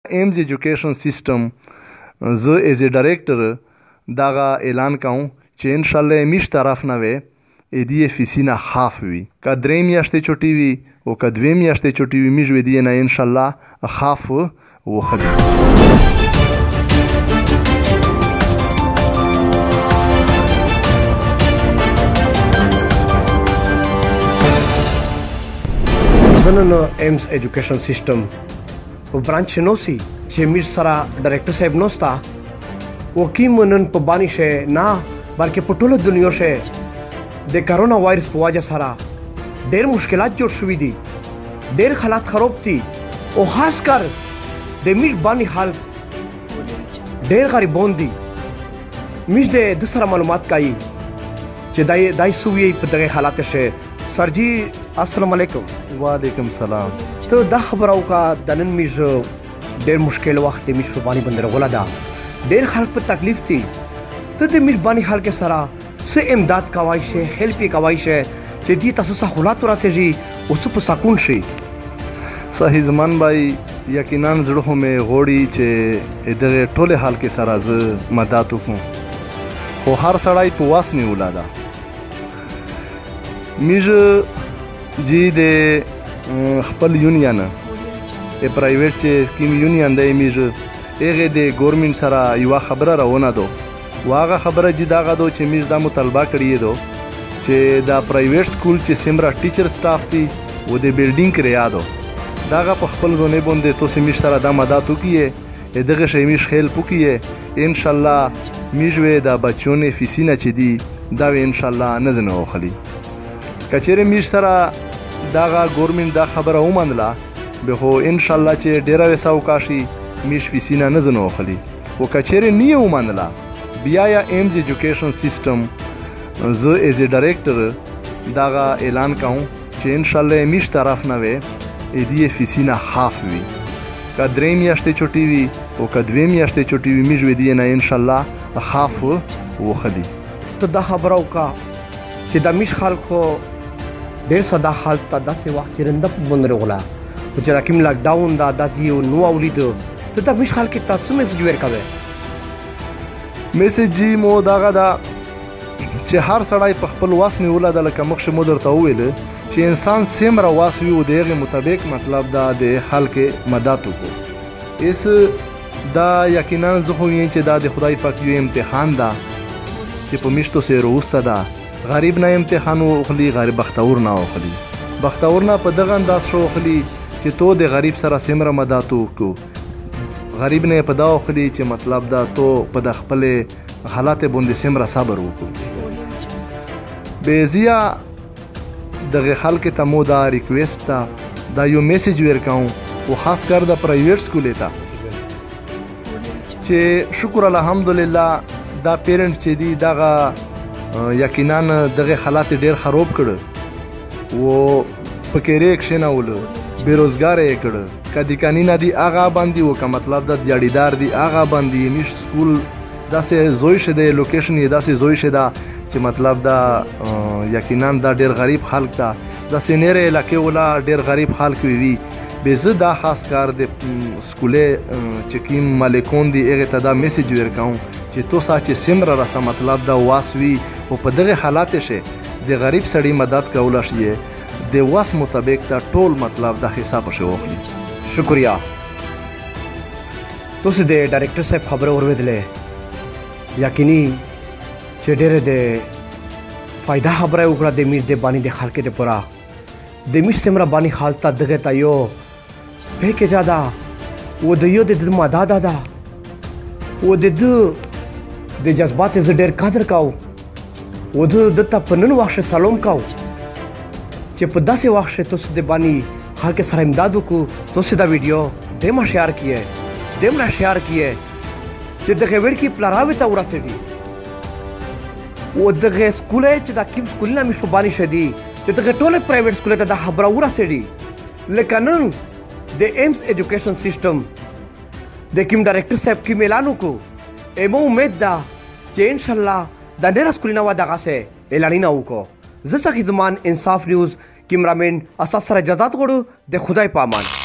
ایمز ایجوکیشن سیستم زه ایز ا ډایرکټر دغه اعلان کوم چې انشاءالله میش طرف نه وي ادي فیسی نه خاف وي که درې میاشتې چټي وي او که دوې میاشتې چټي وي میش ودی نه انشاءالله خاف وخدي زنن ایمز ایجوکیشن سیستم په برانچ نوسی چې میر سره ډایرکټر صاحب نوستا وکیم نن په باندې شه نه بلکې په ټوله دنیا شه د کرونا وایرس په وجه سره ډېر مشکلات جوړ شوي دي ډېر حالات خراب دي او خاص کر د میر باندې حال ډېر غریبون دي میر د سره معلومات کوي چې دای سوی په دغه حالات شه سر جی السلام علیکم وعلیکم السلام ته دا خبر او کا د نن میر ډېر مشکل وخت میر په باندې بندر غولا دا ډېر خلک په تکلیف دي ته د میر باندې حال کې سره څه امداد کوای شي هیلپ کوای شي چې دې تاسو سہولت ورسېږي او څه په سکون شي صحیح زمان بای یقینا زړه مې غوړي چې دغه ټوله حال کې سره زه مدد وکم خو هر سړی په واس نه ولاده میج جی د خپل یونین پرایویټ چې کیم یونین دی میج هغه د ګورنمنت سره یو خبره راونه دو واغه خبره چې داغه دو چې میج دا مطالبه کړی دو چې دا پرایویټ سکول چې سیمرا ټیچر سټاف دی و د بیلډینګ کې یادو داغه په خپل ځونه باندې تو سیمش سره د مدد وکړي دغه شی میش خیل پوکړي ان شاء الله میج و دا بچونه فیسینه چې دی دا ان شاء الله نزنه وخلی کچېره میش سره داغه ګورنمنت دا خبره ومنله به هو ان شاء الله چې ډیره وساو کاشي میش فیسینه نزنه وخلی او کچېره نیو ومنله بیا یا ایمز ایجوکیشن سیستم زه ایز ا ډایرکټر داغه اعلان کوم چې ان شاء الله میش طرف نه وي ادي فیسینه خاف وي که درې میاشتې چټي وي او که دوې میاشتې چټي وي میش ودی نه ان شاء الله خاف وخدي ته دا خبره وکا چې د میش خلکو ډېر ساده حالت ته داسې وخت چې رنده په بندر غلا چې دا کوم لاک ډاون دا د دیو نو اولیدو ته د میش خلک تاسو میسج ورکوي میسج جی مو داغه دا چې هر سړی په خپل واس نه ولاده لکه مخشه مو درته وویل چې انسان سیمره واس وي او دغه مطابق مطلب دا د خلک مدد وکړي اس دا یقینا زه خو یم چې دا د خدای پاک یو امتحان ده چې په میشتو سره وسته ده غریب نه امتحان وخلی غریب بختور نه وخلی بختور نه په دغه انداز شو وخلی چې تو د غریب سره سیمره مدد وکړو غریب نه په دا وخلی چې مطلب دا تو په د خپل حالات باندې سیمره صبر وکړو بیزیا دغه خلک ته مو دا ریکویسټ دا یو میسج ورکاو او خاص کر د پرایویټ سکول ته چې شکر الحمدلله دا پیرنټ چې دی دغه یقینا دغه حالات ډیر خراب کړه او پکې ریکشن اول بیروزګار یې کړه کدی کانی نه دی اغه باندې او که مطلب د دیاړیدار دی اغه باندې میش سکول داسې زوی شه د لوکیشن یې داسې زوی شه دا چې مطلب دا یقینا دا ډیر غریب خلک دا د سینره علاقې ولا ډیر غریب خلک وي به زه دا خاص کار د سکولې چې کیم مالکون دی هغه ته دا میسج ورکاو چې تو ساچ سیمره راسه مطلب دا واسوي او په دغه حالات شه د غریب سړی مدد کول شي د واس مطابق دا ټول مطلب د حساب شو وخلی شکریہ تاسو د ډایرکټر صاحب خبر اوریدلې یقیني چې ډېر د فائدہ خبره وکړه د میر د باندې د خلک د پورا د میر سیمره باندې حالت دغه تا یو به کې زیاده و د یو د ماده دا و د جذبات ز ډېر قدر کاو و د ته پنن واښه سلام کاو چې په داسې واښه تاسو د باندې خلک سره امداد وکړو تاسو دا ویډیو دمه شیار کیه چې دغه وړ کې پلاراوي ته ورسېږي و دغه سکول چې دا کیم سکول نه مش په باندې شدي چې دغه ټوله پرایویټ سکول ته دا خبره ورسېږي لکه نن د ایمز ایجوکیشن سیستم د کیم ډایرکټر صاحب کی اعلان وکړو امو امید ده چې ان شاء الله دا ډېر سکول نه ودغه سه اعلان نه وکړو زه څخه زمان انصاف نیوز کیمرامین اساس سره اجازه غواړو د خدای په امان